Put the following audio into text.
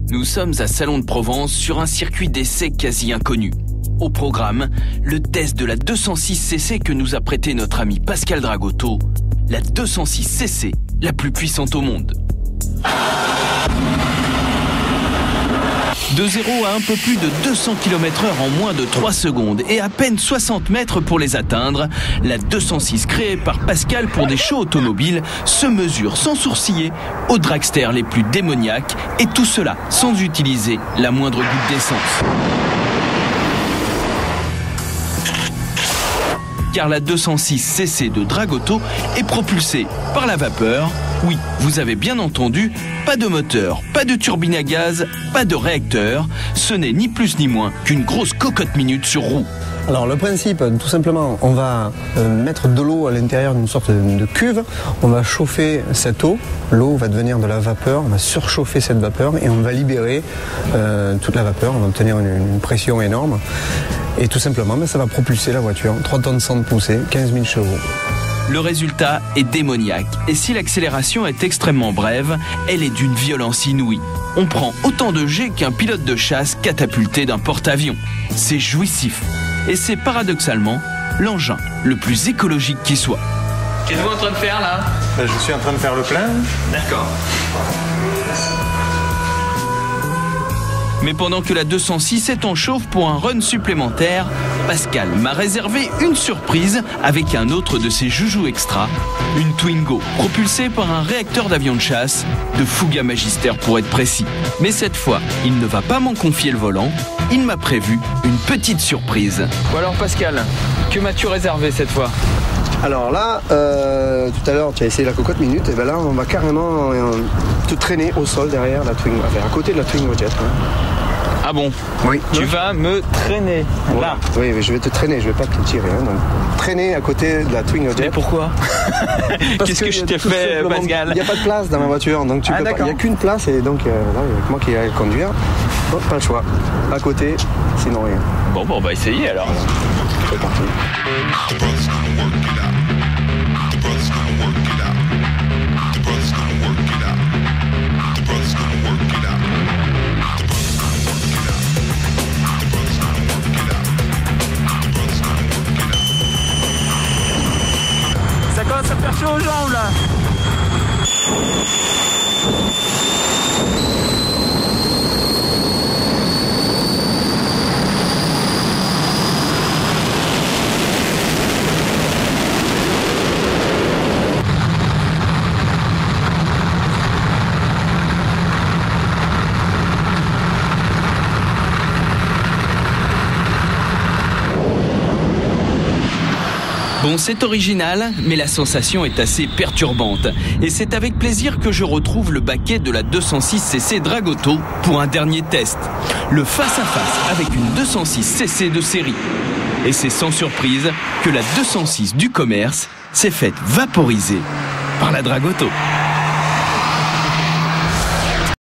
Nous sommes à Salon de Provence sur un circuit d'essai quasi inconnu. Au programme, le test de la 206cc que nous a prêté notre ami Pascal Dragotto, la 206cc la plus puissante au monde. De 0 à un peu plus de 200 km/h en moins de 3 secondes et à peine 60 mètres pour les atteindre, la 206 créée par Pascal pour des shows automobiles se mesure sans sourciller aux dragsters les plus démoniaques, et tout cela sans utiliser la moindre goutte d'essence. Car la 206cc de Dragotto est propulsée par la vapeur. Oui, vous avez bien entendu, pas de moteur, pas de turbine à gaz, pas de réacteur. Ce n'est ni plus ni moins qu'une grosse cocotte minute sur roue. Alors le principe, tout simplement, on va mettre de l'eau à l'intérieur d'une sorte de cuve, on va chauffer cette eau, l'eau va devenir de la vapeur, on va surchauffer cette vapeur et on va libérer toute la vapeur, on va obtenir une pression énorme et tout simplement ça va propulser la voiture, 3 tonnes 100 de poussée, 15 000 chevaux. Le résultat est démoniaque, et si l'accélération est extrêmement brève, elle est d'une violence inouïe. On prend autant de jet qu'un pilote de chasse catapulté d'un porte-avions. C'est jouissif, et c'est paradoxalement l'engin le plus écologique qui soit. Qu'êtes-vous en train de faire là ? Je suis en train de faire le plein. D'accord. Mais pendant que la 206 est en chauffe pour un run supplémentaire, Pascal m'a réservé une surprise avec un autre de ses joujoux extra, une Twingo propulsée par un réacteur d'avion de chasse, de Fuga Magister pour être précis. Mais cette fois, il ne va pas m'en confier le volant, il m'a prévu une petite surprise. Bon alors Pascal, que m'as-tu réservé cette fois ? Alors là, tout à l'heure tu as essayé la cocotte minute, et bien là on va carrément te traîner au sol derrière la Twingo, enfin à côté de la Twingo Jet. Ah bon ? Oui. Tu vas me traîner là ? Oui, mais je vais te traîner, je vais pas te tirer. Donc, traîner à côté de la Twingo Jet. Mais pourquoi ? Qu'est-ce que je t'ai fait, Pascal ? Il n'y a pas de place dans ma voiture, donc tu peux pas. Il n'y a qu'une place et donc là, il n'y a que moi qui vais conduire. Donc pas le choix. À côté, sinon rien. Bon, on va essayer alors. C'est parti. Ça commence à faire chaud aux jambes là. Bon, c'est original, mais la sensation est assez perturbante. Et c'est avec plaisir que je retrouve le baquet de la 206cc Dragotto pour un dernier test. Le face-à-face avec une 206cc de série. Et c'est sans surprise que la 206 du commerce s'est faite vaporiser par la Dragotto.